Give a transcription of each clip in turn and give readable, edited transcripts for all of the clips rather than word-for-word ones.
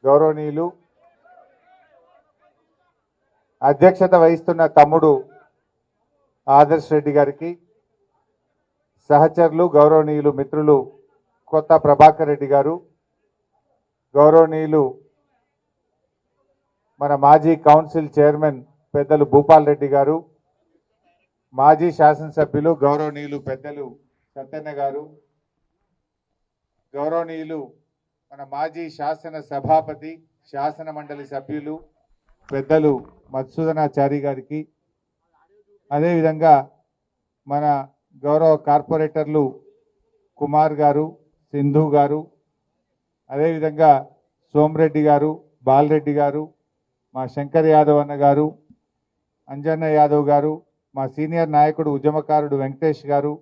గౌరవనీయులు అధ్యక్షత వహిస్తున్న తమ్ముడు ఆదర్శ్ రెడ్డి గారికి, సహచరులు గౌరవనీయులు మిత్రులు కొత్త ప్రభాకర్ రెడ్డి గారు, గౌరవనీయులు మన మాజీ కౌన్సిల్ చైర్మన్ పెద్దలు భూపాల్ రెడ్డి గారు, మాజీ శాసనసభ్యులు గౌరవనీయులు పెద్దలు సత్యన్న గారు, గౌరవనీయులు మన మాజీ శాసన సభాపతి శాసన మండలి సభ్యులు పెద్దలు మధుసూదనాచారి గారికి, అదేవిధంగా మన గౌరవ కార్పొరేటర్లు కుమార్ గారు, సింధు గారు, అదేవిధంగా సోమరెడ్డి గారు, బాలరెడ్డి గారు, మా శంకర్ యాదవ్ అన్న గారు, అంజన్న యాదవ్ గారు, మా సీనియర్ నాయకుడు ఉద్యమకారుడు వెంకటేష్ గారు,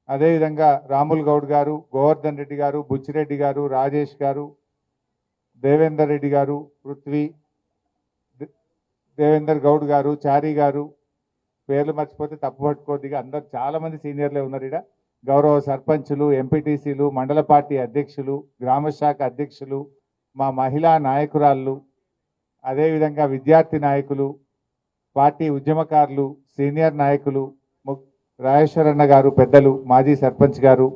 అదేవిధంగా రాముల్ గౌడ్ గారు, గోవర్ధన్ రెడ్డి గారు, బుచ్చిరెడ్డి గారు, రాజేష్ గారు, దేవేందర్ రెడ్డి గారు, పృథ్వీ, దేవేందర్ గౌడ్ గారు, చారి గారు, పేర్లు మర్చిపోతే తప్పు పట్టుకోద్దిగా, అందరు చాలామంది సీనియర్లే ఉన్నారు ఇక్కడ. గౌరవ సర్పంచులు, ఎంపీటీసీలు, మండల పార్టీ అధ్యక్షులు, గ్రామశాఖ అధ్యక్షులు, మా మహిళా నాయకురాళ్ళు, అదేవిధంగా విద్యార్థి నాయకులు, పార్టీ ఉద్యమకారులు, సీనియర్ నాయకులు, రాజేశ్వరన్న గారు, పెద్దలు, మాజీ సర్పంచ్ గారు,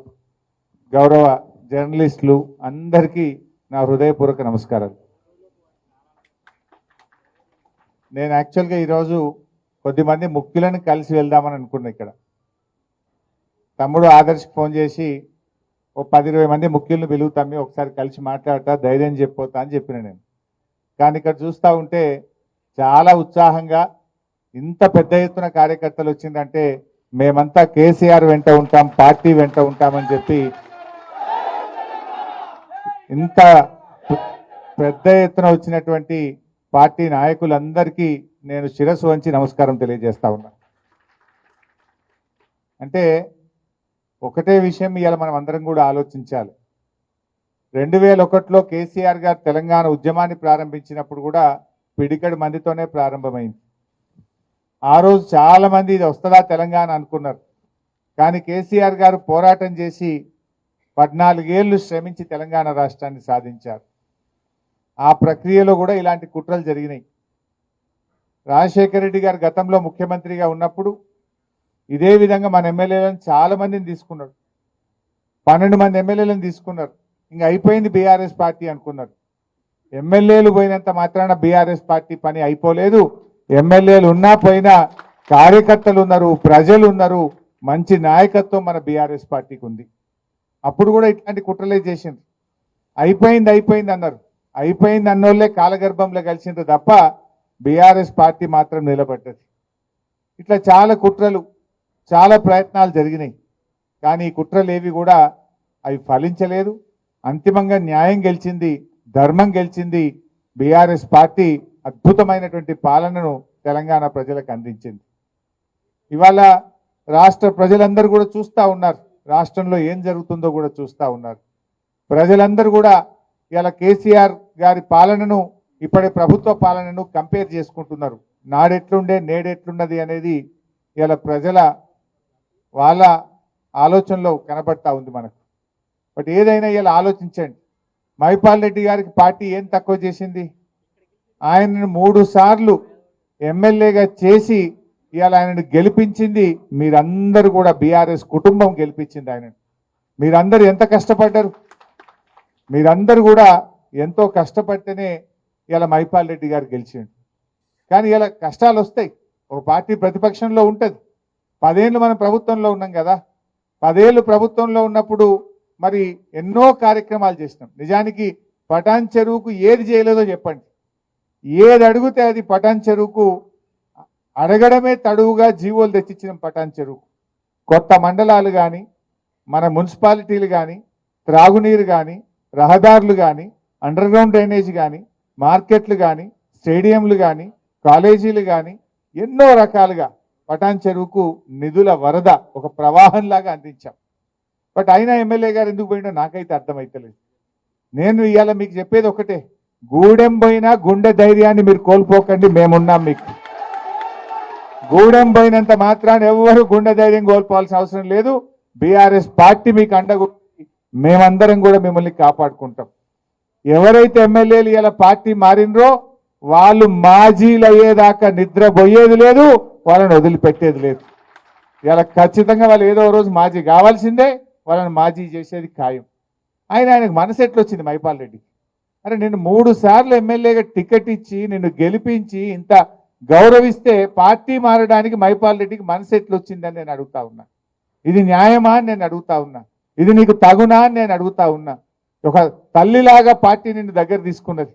గౌరవ జర్నలిస్టులు అందరికీ నా హృదయపూర్వక నమస్కారాలు. నేను యాక్చువల్గా ఈరోజు కొద్దిమంది ముఖ్యులను కలిసి వెళ్దామని అనుకున్నా. ఇక్కడ తమ్ముడు ఆదర్శకి ఫోన్ చేసి ఓ 10-20 మంది ముఖ్యులను పిలుగుతామి, ఒకసారి కలిసి మాట్లాడతా, ధైర్యం చెప్పొతా అని చెప్పిన నేను. కానీ ఇక్కడ చూస్తూ ఉంటే చాలా ఉత్సాహంగా ఇంత పెద్ద ఎత్తున కార్యకర్తలు వచ్చిందంటే మేమంతా కేసీఆర్ వెంట ఉంటాం, పార్టీ వెంట ఉంటామని చెప్పి ఇంత పెద్ద ఎత్తున వచ్చినటువంటి పార్టీ నాయకులందరికీ నేను శిరస్సు వంచి నమస్కారం తెలియజేస్తా ఉన్నా. అంటే ఒకటే విషయం ఇవాళ మనం అందరం కూడా ఆలోచించాలి. 2001లో కేసీఆర్ గారు తెలంగాణ ఉద్యమాన్ని ప్రారంభించినప్పుడు కూడా పిడికడి మందితోనే ప్రారంభమైంది. ఆ రోజు చాలామంది ఇది వస్తుందా తెలంగాణ అనుకున్నారు. కానీ కేసీఆర్ గారు పోరాటం చేసి 14 ఏళ్ళు శ్రమించి తెలంగాణ రాష్ట్రాన్ని సాధించారు. ఆ ప్రక్రియలో కూడా ఇలాంటి కుట్రలు జరిగినాయి. రాజశేఖర రెడ్డి గారు గతంలో ముఖ్యమంత్రిగా ఉన్నప్పుడు ఇదే విధంగా మన ఎమ్మెల్యేలను చాలామందిని తీసుకున్నాడు. 12 మంది ఎమ్మెల్యేలను తీసుకున్నారు. ఇంకా అయిపోయింది బీఆర్ఎస్ పార్టీ అనుకున్నారు. ఎమ్మెల్యేలు పోయినంత మాత్రాన బీఆర్ఎస్ పార్టీ పని అయిపోలేదు. ఎమ్మెల్యేలు ఉన్నా పోయినా కార్యకర్తలు ఉన్నారు, ప్రజలు ఉన్నారు, మంచి నాయకత్వం మన బీఆర్ఎస్ పార్టీకి ఉంది. అప్పుడు కూడా ఇట్లాంటి కుట్రలే చేసింది. అయిపోయింది అన్నారు. అయిపోయింది అన్నోళ్ళే కాలగర్భంలో కలిసిండ్రు తప్ప బీఆర్ఎస్ పార్టీ మాత్రం నిలబడ్డది. ఇట్లా చాలా కుట్రలు, చాలా ప్రయత్నాలు జరిగినాయి. కానీ ఈ కుట్రలు ఏవి కూడా అవి ఫలించలేదు. అంతిమంగా న్యాయం గెలిచింది, ధర్మం గెలిచింది. బీఆర్ఎస్ పార్టీ అద్భుతమైనటువంటి పాలనను తెలంగాణ ప్రజలకు అందించింది. ఇవాళ రాష్ట్ర ప్రజలందరూ కూడా చూస్తూ ఉన్నారు, రాష్ట్రంలో ఏం జరుగుతుందో కూడా చూస్తూ ఉన్నారు. ప్రజలందరూ కూడా ఇవాళ కేసీఆర్ గారి పాలనను ఇప్పటి ప్రభుత్వ పాలనను కంపేర్ చేసుకుంటున్నారు. నాడెట్లుండే నేడెట్లున్నది అనేది ఇవాళ ప్రజల వాళ్ళ ఆలోచనలో కనబడతా ఉంది మనకు. బట్ ఏదైనా ఇలా ఆలోచించండి. మైపాల్ రెడ్డి గారికి పార్టీ ఏం తక్కువ చేసింది? ఆయనను 3 సార్లు ఎమ్మెల్యేగా చేసి ఇవాళ ఆయనను గెలిపించింది మీరందరూ కూడా. బీఆర్ఎస్ కుటుంబం గెలిపించింది ఆయనను. మీరందరూ ఎంత కష్టపడ్డారు? మీరందరూ కూడా ఎంతో కష్టపడితేనే ఇలా మైపాల్ రెడ్డి గారు గెలిచిండు. కానీ ఇలా కష్టాలు వస్తాయి. ఒక పార్టీ ప్రతిపక్షంలో ఉంటుంది. 10 ఏళ్ళు మనం ప్రభుత్వంలో ఉన్నాం కదా. 10 ఏళ్ళు ప్రభుత్వంలో ఉన్నప్పుడు మరి ఎన్నో కార్యక్రమాలు చేసినాం. నిజానికి పటాన్ చెరువుకు ఏది చేయలేదో చెప్పండి. ఏది అడిగితే అది పటాన్ చెరువుకు అడగడమే తడువుగా జీవోలు తెచ్చిచ్చినాం. పటాన్ చెరువుకు కొత్త మండలాలు కానీ, మన మున్సిపాలిటీలు కానీ, త్రాగునీరు కానీ, రహదారులు కానీ, అండర్ గ్రౌండ్ డ్రైనేజ్ కానీ, మార్కెట్లు కానీ, స్టేడియంలు కానీ, కాలేజీలు కానీ ఎన్నో రకాలుగా పటాన్ చెరువుకు నిధుల వరద ఒక ప్రవాహంలాగా అందించాం. బట్ అయినా ఎమ్మెల్యే గారు ఎందుకు పోయినా నాకైతే అర్థమైతలేదు. నేను ఇవాళ మీకు చెప్పేది ఒకటే, గూడెం పోయినా గుండె ధైర్యాన్ని మీరు కోల్పోకండి, మేమున్నాం మీకు. గూడెం పోయినంత మాత్రాన్ని ఎవరు గుండె ధైర్యం కోల్పోవాల్సిన అవసరం లేదు. బీఆర్ఎస్ పార్టీ మీకు అండగా మేమందరం కూడా మిమ్మల్ని కాపాడుకుంటాం. ఎవరైతే ఎమ్మెల్యేలు ఇలా పార్టీ మారినరో వాళ్ళు మాజీలు అయ్యేదాకా నిద్రపోయేది లేదు, వాళ్ళని వదిలిపెట్టేది లేదు. ఇలా ఖచ్చితంగా వాళ్ళు ఏదో రోజు మాజీ కావాల్సిందే, వాళ్ళని మాజీ చేసేది ఖాయం. ఆయనకు మనసు ఎట్లొచ్చింది మైపాల్ రెడ్డి? అరే నేను 3 సార్లు ఎమ్మెల్యేగా టికెట్ ఇచ్చి నిన్ను గెలిపించి ఇంత గౌరవిస్తే పార్టీ మారడానికి మైపాల్ రెడ్డికి మనసు ఎట్లొచ్చిందని నేను అడుగుతా ఉన్నా. ఇది న్యాయమా అని నేను అడుగుతా ఉన్నా. ఇది నీకు తగునా అని నేను అడుగుతా ఉన్నా. ఒక తల్లిలాగా పార్టీ నిన్ను దగ్గర తీసుకున్నది.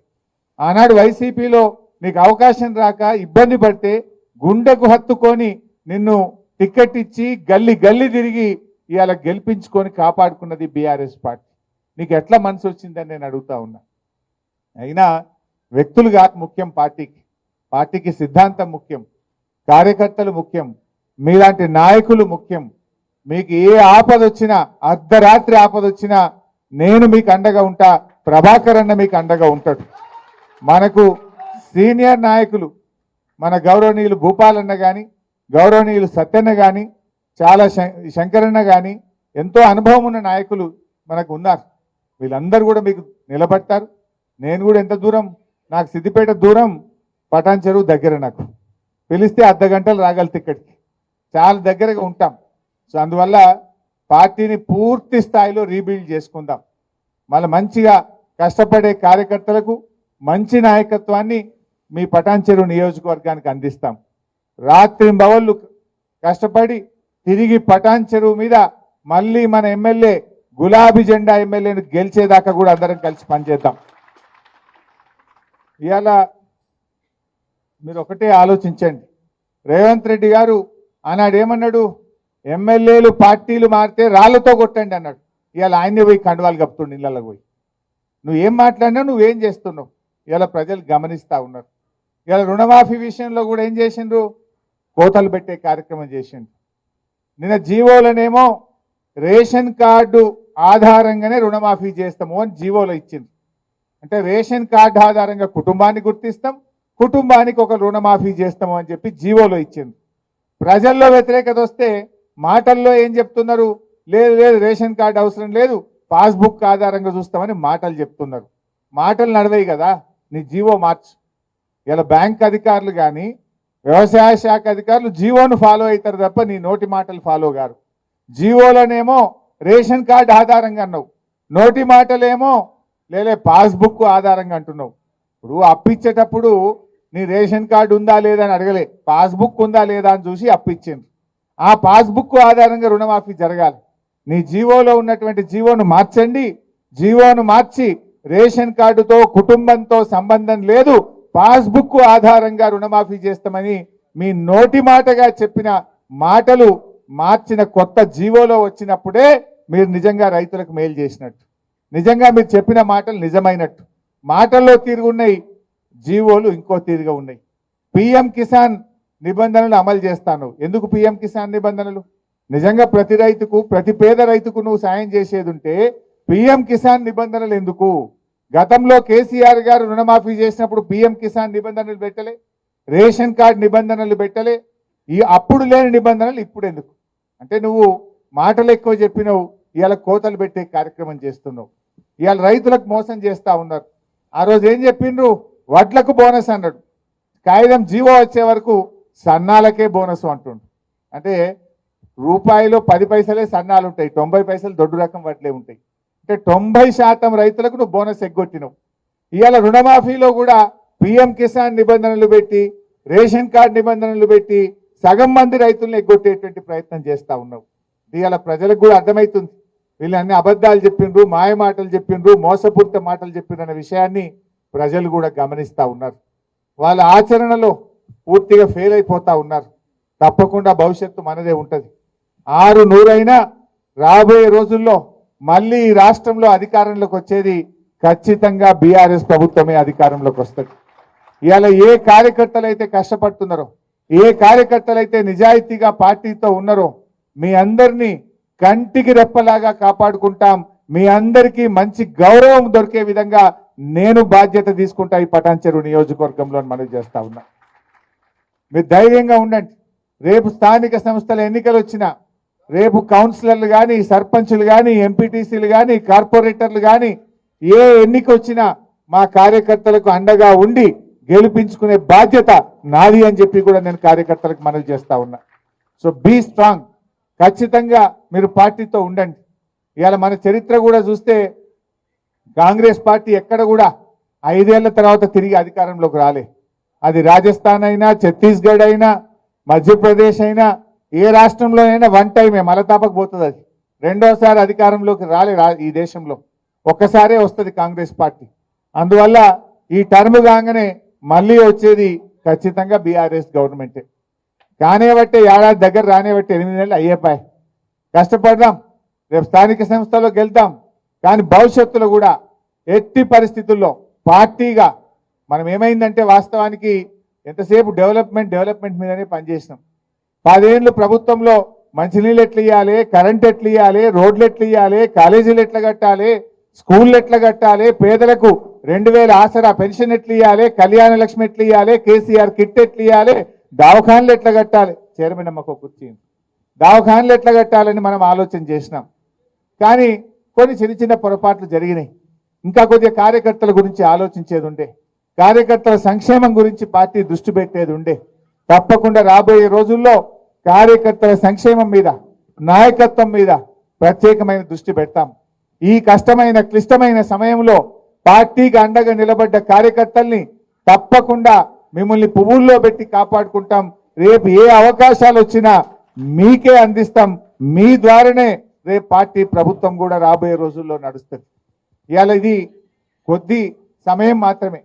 ఆనాడు వైసీపీలో నీకు అవకాశం రాక ఇబ్బంది పడితే గుండెకు హత్తుకొని నిన్ను టికెట్ ఇచ్చి గల్లి గల్లి తిరిగి ఇవాళ గెలిపించుకొని కాపాడుకున్నది బీఆర్ఎస్ పార్టీ. నీకు ఎట్లా మనసు వచ్చిందని నేను అడుగుతా ఉన్నా. అయినా వ్యక్తులు కాదు ముఖ్యం, పార్టీకి సిద్ధాంతం ముఖ్యం, కార్యకర్తలు ముఖ్యం, మీలాంటి నాయకులు ముఖ్యం. మీకు ఏ ఆపద వచ్చినా, అర్ధరాత్రి ఆపద వచ్చినా నేను మీకు అండగా ఉంటా, ప్రభాకర్ అన్న మీకు అండగా ఉంటాడు. మనకు సీనియర్ నాయకులు మన గౌరవనీయులు భూపాలన్న కానీ, గౌరవనీయులు సత్యన్న కానీ, చాలా శంకరన్న కానీ ఎంతో అనుభవం ఉన్న నాయకులు మనకు ఉన్నారు. వీళ్ళందరూ కూడా మీకు నిలబడతారు. నేను కూడా ఎంత దూరం, నాకు సిద్దిపేట దూరం, పటాన్ చెరువు దగ్గర, నాకు పిలిస్తే అర్ధ గంటలు రాగలితే ఇక్కడికి, చాలా దగ్గరగా ఉంటాం. సో అందువల్ల పార్టీని పూర్తి స్థాయిలో రీబిల్డ్ చేసుకుందాం. మళ్ళీ మంచిగా కష్టపడే కార్యకర్తలకు మంచి నాయకత్వాన్ని మీ పటాన్ చెరువు నియోజకవర్గానికి అందిస్తాం. రాత్రింబవళ్ళు కష్టపడి తిరిగి పటాన్ చెరువు మీద మళ్ళీ మన ఎమ్మెల్యే గులాబీ జెండా ఎమ్మెల్యేను గెలిచేదాకా కూడా అందరం కలిసి పనిచేద్దాం. ఇవాళ మీరు ఒకటే ఆలోచించండి. రేవంత్ రెడ్డి గారు ఆనాడు ఏమన్నాడు? ఎమ్మెల్యేలు పార్టీలు మారితే రాళ్లతో కొట్టండి అన్నాడు. ఇవాళ ఆయన్ని పోయి కండువాలు కప్పుతుండు ఇళ్ళకి పోయి. నువ్వేం మాట్లాడినావు, నువ్వేం చేస్తున్నావు ఇవాళ ప్రజలు గమనిస్తూ ఉన్నారు. ఇవాళ రుణమాఫీ విషయంలో కూడా ఏం చేసిండ్రు? కోతలు పెట్టే కార్యక్రమం చేసిండ్రు. నిన్న జీవోలనేమో రేషన్ కార్డు ఆధారంగానే రుణమాఫీ చేస్తాము అని జీవోలో ఇచ్చింది. అంటే రేషన్ కార్డు ఆధారంగా కుటుంబాన్ని గుర్తిస్తాం, కుటుంబానికి ఒక రుణమాఫీ చేస్తాము అని చెప్పి జీవోలో ఇచ్చింది. ప్రజల్లో వ్యతిరేకత వస్తే మాటల్లో ఏం చెప్తున్నారు? లేదు లేదు రేషన్ కార్డు అవసరం లేదు, పాస్బుక్ ఆధారంగా చూస్తామని మాటలు చెప్తున్నారు. మాటలు నడవయి కదా, నీ జీవో మార్చు. ఇలా బ్యాంక్ అధికారులు కానీ వ్యవసాయ శాఖ అధికారులు జీవోను ఫాలో అవుతారు తప్ప నీ నోటి మాటలు ఫాలో గారు. జీవోలనేమో రేషన్ కార్డు ఆధారంగా అన్నావు, నోటి మాటలేమో లేలే పాస్బుక్ ఆధారంగా అంటున్నావు. ఇప్పుడు అప్పిచ్చేటప్పుడు నీ రేషన్ కార్డు ఉందా లేదా అని అడగలే, పాస్బుక్ ఉందా లేదా అని చూసి అప్పిచ్చింది. ఆ పాస్బుక్ ఆధారంగా రుణమాఫీ జరగాలి. నీ జీవోలో ఉన్నటువంటి జీవోను మార్చండి. జీవోను మార్చి రేషన్ కార్డుతో కుటుంబంతో సంబంధం లేదు, పాస్బుక్ ఆధారంగా రుణమాఫీ చేస్తామని మీ నోటి మాటగా చెప్పిన మాటలు మార్చిన కొత్త జీవోలో వచ్చినప్పుడే మీరు నిజంగా రైతులకు మేలు చేసినట్టు, నిజంగా మీరు చెప్పిన మాటలు నిజమైనట్టు. మాటల్లో తీరుగున్నాయి, జీవోలు ఇంకో తీరుగా ఉన్నాయి. పిఎం కిసాన్ నిబంధనలు అమలు చేస్తాను. ఎందుకు పిఎం కిసాన్ నిబంధనలు? నిజంగా ప్రతి రైతుకు, ప్రతి పేద రైతుకు నువ్వు సాయం చేసేది ఉంటే పిఎం కిసాన్ నిబంధనలు ఎందుకు? గతంలో కేసీఆర్ గారు రుణమాఫీ చేసినప్పుడు పిఎం కిసాన్ నిబంధనలు పెట్టలే, రేషన్ కార్డు నిబంధనలు పెట్టలే. ఈ అప్పుడు లేని నిబంధనలు ఇప్పుడు ఎందుకు? అంటే నువ్వు మాటలు ఎక్కువ చెప్పినావు, ఇవాళ కోతలు పెట్టే కార్యక్రమం చేస్తున్నావు. ఇవాళ రైతులకు మోసం చేస్తూ ఉన్నారు. ఆ రోజు ఏం చెప్పిండ్రు? వడ్లకు బోనస్ అన్నాడు. కాగితం జీవో వచ్చే వరకు సన్నాలకే బోనస్ అంటుండు. అంటే రూపాయిలో 10 పైసలే సన్నాలు ఉంటాయి, 90 పైసలు దొడ్డు రకం వడ్లే ఉంటాయి. అంటే 90% రైతులకు నువ్వు బోనస్ ఎగ్గొట్టినావు. ఇవాళ రుణమాఫీలో కూడా పిఎం కిసాన్ నిబంధనలు పెట్టి, రేషన్ కార్డు నిబంధనలు పెట్టి సగం మంది రైతులను ఎగ్గొట్టేటువంటి ప్రయత్నం చేస్తూ ఉన్నావు. ఇవాళ ప్రజలకు కూడా అర్థమవుతుంది, వీళ్ళు అన్ని అబద్ధాలు చెప్పిండ్రు, మాయ మాటలు చెప్పిండ్రు, మోసపూరిత మాటలు చెప్పిండ్రు అనే విషయాన్ని ప్రజలు కూడా గమనిస్తూ ఉన్నారు. వాళ్ళ ఆచరణలో పూర్తిగా ఫెయిల్ అయిపోతూ ఉన్నారు. తప్పకుండా భవిష్యత్తు మనదే ఉంటుంది. 600 రాబోయే రోజుల్లో మళ్ళీ ఈ రాష్ట్రంలో అధికారంలోకి వచ్చేది ఖచ్చితంగా బీఆర్ఎస్ ప్రభుత్వమే అధికారంలోకి వస్తుంది. ఇవాళ ఏ కార్యకర్తలు అయితే కష్టపడుతున్నారో, ఏ కార్యకర్తలు అయితే నిజాయితీగా పార్టీతో ఉన్నారో మీ అందరినీ కంటికి రెప్పలాగా కాపాడుకుంటాం. మీ అందరికీ మంచి గౌరవం దొరికే విధంగా నేను బాధ్యత తీసుకుంటా ఈ పటాన్ చెరువు నియోజకవర్గంలో మనవి చేస్తా ఉన్నా. మీరు ధైర్యంగా ఉండండి. రేపు స్థానిక సంస్థల ఎన్నికలు వచ్చినా, రేపు కౌన్సిలర్లు కానీ, సర్పంచులు కానీ, ఎంపీటీసీలు కానీ, కార్పొరేటర్లు కానీ ఏ ఎన్నిక వచ్చినా మా కార్యకర్తలకు అండగా ఉండి గెలిపించుకునే బాధ్యత నాది అని చెప్పి కూడా నేను కార్యకర్తలకు మనవి చేస్తా ఉన్నా. సో బీ స్ట్రాంగ్, ఖచ్చితంగా మీరు పార్టీతో ఉండండి. ఇవాళ మన చరిత్ర కూడా చూస్తే కాంగ్రెస్ పార్టీ ఎక్కడ కూడా 5 ఏళ్ల తర్వాత తిరిగి అధికారంలోకి రాలే. అది రాజస్థాన్ అయినా, ఛత్తీస్గఢ్ అయినా, మధ్యప్రదేశ్ అయినా, ఏ రాష్ట్రంలో అయినా వన్ టైమే మలతాపకు పోతుంది. అది రెండోసారి అధికారంలోకి రాలే ఈ దేశంలో, ఒక్కసారే వస్తుంది కాంగ్రెస్ పార్టీ. అందువల్ల ఈ టర్మ్ కాగానే మళ్ళీ వచ్చేది ఖచ్చితంగా బీఆర్ఎస్ గవర్నమెంటే. కానివ్వట్టే ఏడాది దగ్గర రానివ్వట్టే 8 నెలలు అయ్యేపాయి. కష్టపడదాం, రేపు స్థానిక సంస్థలో గెలుద్దాం. కానీ భవిష్యత్తులో కూడా ఎట్టి పరిస్థితుల్లో పార్టీగా మనం ఏమైందంటే వాస్తవానికి ఎంతసేపు డెవలప్మెంట్ మీదనే పనిచేసినాం. 10 ఏళ్ళు ప్రభుత్వంలో మంచినీళ్ళు ఎట్లా ఇవ్వాలి, కరెంట్ ఎట్లా ఇవ్వాలి, రోడ్లు ఎట్లా ఇవ్వాలి, కాలేజీలు ఎట్లా కట్టాలి, స్కూళ్ళు ఎట్లా కట్టాలి, పేదలకు 2000 ఆసరా పెన్షన్ ఎట్లా ఇవ్వాలి, కళ్యాణ లక్ష్మి ఎట్లా ఇవ్వాలి, కేసీఆర్ కిట్ ఎట్లా ఇవ్వాలి, దవాఖాన్లు ఎట్లా కట్టాలి, చైర్మన్ అమ్మకు కుర్చీ, దవాఖాన్లు ఎట్లా కట్టాలని మనం ఆలోచన చేసినాం. కానీ కొన్ని చిన్న పొరపాట్లు జరిగినాయి. ఇంకా కొద్దిగా కార్యకర్తల గురించి ఆలోచించేది ఉండే, కార్యకర్తల సంక్షేమం గురించి పార్టీ దృష్టి పెట్టేది ఉండే. తప్పకుండా రాబోయే రోజుల్లో కార్యకర్తల సంక్షేమం మీద, నాయకత్వం మీద ప్రత్యేకమైన దృష్టి పెడతాం. ఈ కష్టమైన క్లిష్టమైన సమయంలో పార్టీకి అండగా నిలబడ్డ కార్యకర్తల్ని తప్పకుండా మిమ్మల్ని పువ్వుల్లో పెట్టి కాపాడుకుంటాం. రేపు ఏ అవకాశాలు వచ్చినా మీకే అందిస్తాం. మీ ద్వారానే రేపు పార్టీ ప్రభుత్వం కూడా రాబోయే రోజుల్లో నడుస్తుంది. ఇవాళ ఇది కొద్ది సమయం మాత్రమే.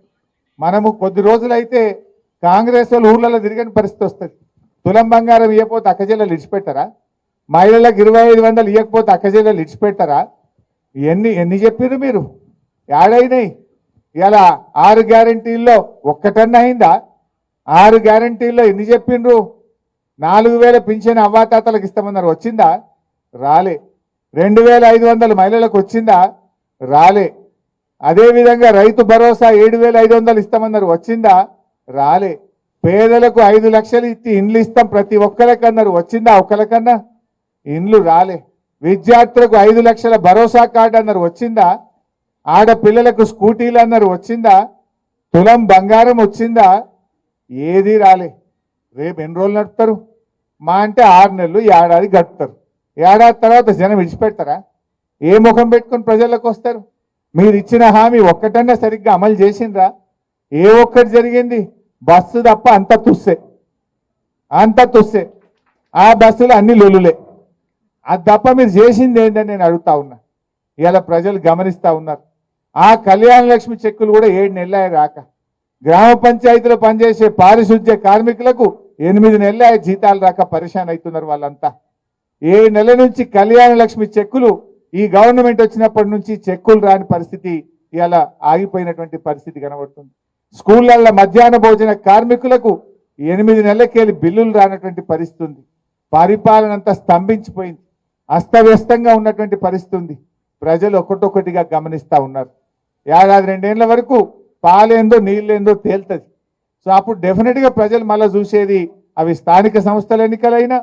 మనము కొద్ది రోజులైతే కాంగ్రెస్ వాళ్ళు ఊర్లలో తిరగని పరిస్థితి వస్తుంది. తులం బంగారం ఇవ్వకపోతే అక్కజెల్లలు ఇడిచిపెట్టారా? మహిళలకు 2500 ఇవ్వకపోతే అక్కజెల్లలు ఇడిచిపెట్టారా? ఎన్ని చెప్పారు మీరు? ఏడైనాయి? ఇలా 6 గ్యారంటీల్లో ఒక్కటన్నా అయిందా? 6 గ్యారంటీల్లో ఎన్ని చెప్పిండ్రు? 4000 పింఛన్ అవ్వాతాతలకు ఇస్తామన్నారు, వచ్చిందా? రాలే. 2500 మహిళలకు వచ్చిందా? రాలే. అదేవిధంగా రైతు భరోసా 7500 ఇస్తామన్నారు, వచ్చిందా? రాలే. పేదలకు 5 లక్షలు ఇచ్చి ఇండ్లు ఇస్తాం ప్రతి ఒక్కరికన్నారు, వచ్చిందా? ఒక్కరికన్నా ఇండ్లు రాలే. విద్యార్థులకు 5 లక్షల భరోసా కార్డు అన్నారు, వచ్చిందా? ఆడపిల్లలకు స్కూటీలు అన్నారు, వచ్చిందా? తులం బంగారం వచ్చిందా? ఏది రాలే. రేపు ఎన్ని రోజులు నడుపుతారు? మా అంటే 6 నెలలు, ఏడాది గడుపుతారు. ఏడాది తర్వాత జనం విడిచిపెడతారా? ఏ ముఖం పెట్టుకుని ప్రజలకు వస్తారు? మీరు ఇచ్చిన హామీ ఒక్కటన్నా సరిగ్గా అమలు చేసిండ్రా? ఏ ఒక్కటి జరిగింది? బస్సు తప్ప అంత తుస్సే. ఆ బస్సులు అన్ని లొలులే. అది తప్ప మీరు చేసింది ఏంటని నేను అడుగుతా ఉన్నా. ఇలా ప్రజలు గమనిస్తూ ఉన్నారు. ఆ కళ్యాణ లక్ష్మి చెక్కులు కూడా 7 నెలలు రాక, గ్రామ పంచాయతీలో పనిచేసే పారిశుద్ధ్య కార్మికులకు 8 నెలలు జీతాలు రాక పరిశాన్ అవుతున్నారు వాళ్ళంతా. 7 నెలల నుంచి కళ్యాణ లక్ష్మి చెక్కులు, ఈ గవర్నమెంట్ వచ్చినప్పటి నుంచి చెక్కులు రాని పరిస్థితి, ఇలా ఆగిపోయినటువంటి పరిస్థితి కనబడుతుంది. స్కూళ్ళల్లో మధ్యాహ్న భోజన కార్మికులకు 8 నెలలకెళ్ళి బిల్లులు రానటువంటి పరిస్థితి ఉంది. పరిపాలన అంతా స్తంభించిపోయింది, అస్తవ్యస్తంగా ఉన్నటువంటి పరిస్థితి ఉంది. ప్రజలు ఒక్కొక్కటిగా గమనిస్తూ ఉన్నారు. ఏడాది 2 ఏళ్ల వరకు పాలేందో నీళ్ళేందో తేలుతుంది. సో అప్పుడు డెఫినెట్గా ప్రజలు మళ్ళీ చూసేది అవి స్థానిక సంస్థల ఎన్నికలైనా,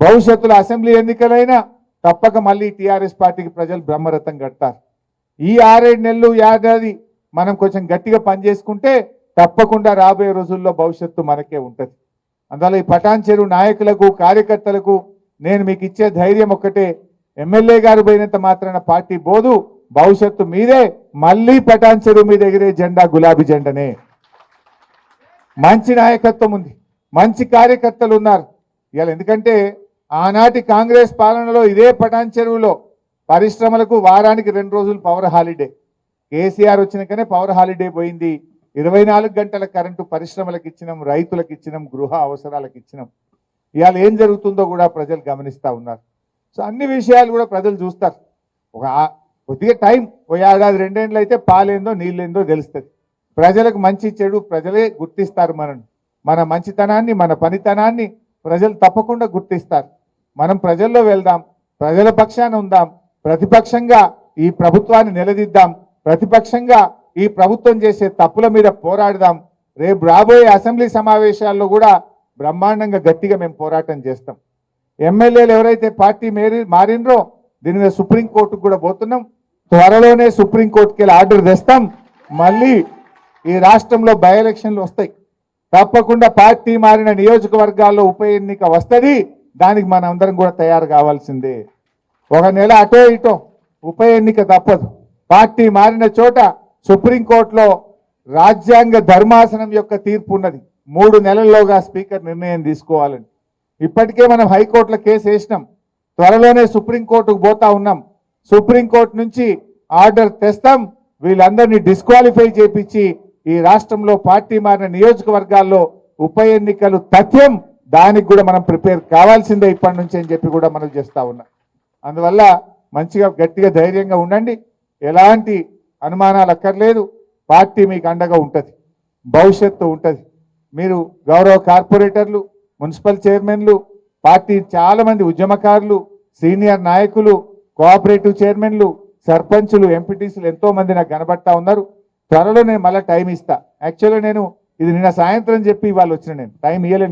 భవిష్యత్తులో అసెంబ్లీ ఎన్నికలైనా తప్పక మళ్ళీ టీఆర్ఎస్ పార్టీకి ప్రజలు బ్రహ్మరథం కడతారు. ఈ 6-7 నెలలు ఏడాది మనం కొంచెం గట్టిగా పనిచేసుకుంటే తప్పకుండా రాబోయే రోజుల్లో భవిష్యత్తు మనకే ఉంటుంది. అందువల్ల ఈ పటాన్ చెరువు నాయకులకు, కార్యకర్తలకు నేను మీకు ఇచ్చే ధైర్యం ఒక్కటే, ఎమ్మెల్యే గారు పోయినంత మాత్రాన పార్టీ బోదు, భవిష్యత్తు మీదే. మళ్ళీ పటాన్ చెరువు మీద ఎగిరే జెండా గులాబీ జెండనే. మంచి నాయకత్వం ఉంది, మంచి కార్యకర్తలు ఉన్నారు ఇవాళ. ఎందుకంటే ఆనాటి కాంగ్రెస్ పాలనలో ఇదే పటాన్ చెరువులో పరిశ్రమలకు వారానికి 2 రోజులు పవర్ హాలిడే. కేసీఆర్ వచ్చినాకనే పవర్ హాలిడే పోయింది. 24 గంటల కరెంటు పరిశ్రమలకు ఇచ్చినాం, రైతులకు ఇచ్చినాం, గృహ అవసరాలకు ఇచ్చినాం. ఇవాళ ఏం జరుగుతుందో కూడా ప్రజలు గమనిస్తూ ఉన్నారు. సో అన్ని విషయాలు కూడా ప్రజలు చూస్తారు. కొద్దిగా టైం, ఓ ఏడాది 2 ఏళ్ళు అయితే పాలేందో నీళ్ళేందో తెలుస్తుంది. ప్రజలకు మంచి చెడు ప్రజలే గుర్తిస్తారు. మన మంచితనాన్ని, మన పనితనాన్ని ప్రజలు తప్పకుండా గుర్తిస్తారు. మనం ప్రజల్లో వెళ్దాం, ప్రజల పక్షాన ఉందాం, ప్రతిపక్షంగా ఈ ప్రభుత్వాన్ని నిలదీద్దాం, ప్రతిపక్షంగా ఈ ప్రభుత్వం చేసే తప్పుల మీద పోరాడదాం. రేపు రాబోయే అసెంబ్లీ సమావేశాల్లో కూడా బ్రహ్మాండంగా గట్టిగా మేము పోరాటం చేస్తాం. ఎమ్మెల్యేలు ఎవరైతే పార్టీ మారినరో దీని మీద సుప్రీంకోర్టుకు కూడా పోతున్నాం. త్వరలోనే సుప్రీంకోర్టుకి వెళ్ళి ఆర్డర్ తెస్తాం. మళ్ళీ ఈ రాష్ట్రంలో బై ఎలక్షన్లు వస్తాయి. తప్పకుండా పార్టీ మారిన నియోజకవర్గాల్లో ఉప ఎన్నిక వస్తుంది. దానికి మనం అందరం కూడా తయారు కావాల్సిందే. ఒక నెల అటో ఇటో ఉప ఎన్నిక తప్పదు. పార్టీ మారిన చోట సుప్రీంకోర్టులో రాజ్యాంగ ధర్మాసనం యొక్క తీర్పు ఉన్నది. 3 నెలల్లోగా స్పీకర్ నిర్ణయం తీసుకోవాలని. ఇప్పటికే మనం హైకోర్టులో కేసు వేసినాం. త్వరలోనే సుప్రీంకోర్టుకు పోతా ఉన్నాం. సుప్రీంకోర్టు నుంచి ఆర్డర్ తెస్తాం. వీళ్ళందరినీ డిస్క్వాలిఫై చేపించి ఈ రాష్ట్రంలో పార్టీ మారిన నియోజకవర్గాల్లో ఉప ఎన్నికలు తథ్యం. దానికి కూడా మనం ప్రిపేర్ కావాల్సిందే ఇప్పటి నుంచి అని చెప్పి కూడా మనం చేస్తా ఉన్నాం. అందువల్ల మంచిగా గట్టిగా ధైర్యంగా ఉండండి. ఎలాంటి అనుమానాలు అక్కర్లేదు. పార్టీ మీకు అండగా ఉంటుంది, భవిష్యత్తు ఉంటుంది. మీరు గౌరవ కార్పొరేటర్లు, మున్సిపల్ చైర్మన్లు, పార్టీ చాలా మంది ఉద్యమకారులు, సీనియర్ నాయకులు, కోఆపరేటివ్ చైర్మన్లు, సర్పంచులు, ఎంపీటీసీలు ఎంతో మంది నాకు కనబడతా ఉన్నారు. త్వరలో నేను మళ్ళీ టైం ఇస్తా. యాక్చువల్గా నేను ఇది నిన్న సాయంత్రం చెప్పి ఇవాళ వచ్చిన, నేను టైం ఇవ్వలే.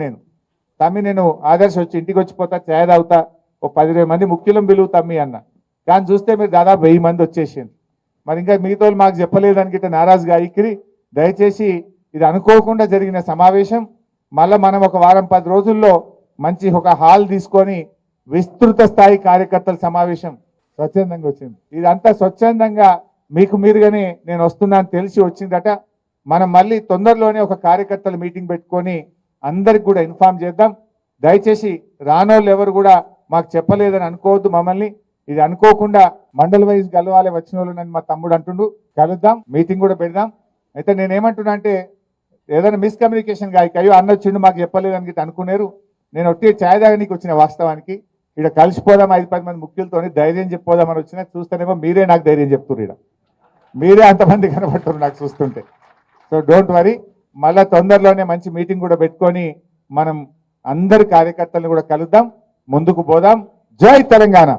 నేను ఆదర్శ వచ్చి ఇంటికి వచ్చిపోతా, ఛాయ్ తాగుతా, ఓ 10-20 మంది ముఖ్యులం పిలువు తమ్మి అన్న. కానీ చూస్తే మీరు దాదాపు 1000 మంది వచ్చేసింది. మరి ఇంకా మిగతా మాకు చెప్పలేదని గిట్ట నారాజుగా ఇక్కిరి. దయచేసి ఇది అనుకోకుండా జరిగిన సమావేశం. మళ్ళీ మనం ఒక వారం 10 రోజుల్లో మంచి ఒక హాల్ తీసుకొని విస్తృత స్థాయి కార్యకర్తల సమావేశం స్వచ్ఛందంగా వచ్చింది. ఇదంతా స్వచ్ఛందంగా మీకు మీరుగానే నేను వస్తున్నాను తెలిసి వచ్చిందట. మనం మళ్ళీ తొందరలోనే ఒక కార్యకర్తల మీటింగ్ పెట్టుకొని అందరికి కూడా ఇన్ఫార్మ్ చేద్దాం. దయచేసి రానోళ్ళు ఎవరు కూడా మాకు చెప్పలేదని అనుకోవద్దు మమ్మల్ని. ఇది అనుకోకుండా మండల్ వైజ్ కలవాలి వచ్చిన వాళ్ళు నన్ను మా తమ్ముడు అంటుండు. కలుద్దాం, మీటింగ్ కూడా పెడదాం. అయితే నేనేమంటున్నా అంటే ఏదైనా మిస్కమ్యూనికేషన్ అయ్యో అన్న వచ్చిండు మాకు చెప్పలేదని గిట్ట అనుకున్నారు. నేను ఒట్టి ఛాయ్ తాగనీకి వచ్చిన. వాస్తవానికి ఇక్కడ కలిసిపోదాం 5-10 మంది ముఖ్యులతో ధైర్యం చెప్పిపోదామని వచ్చినా చూస్తేనేమో మీరే నాకు ధైర్యం చెప్తున్నారు. ఇక్కడ మీరే అంతమంది కనబడుతున్నారు నాకు చూస్తుంటే. సో డోంట్ వరీ, మళ్ళీ తొందరలోనే మంచి మీటింగ్ కూడా పెట్టుకొని మనం అందరి కార్యకర్తలను కూడా కలుద్దాం, ముందుకు పోదాం. జై తెలంగాణ.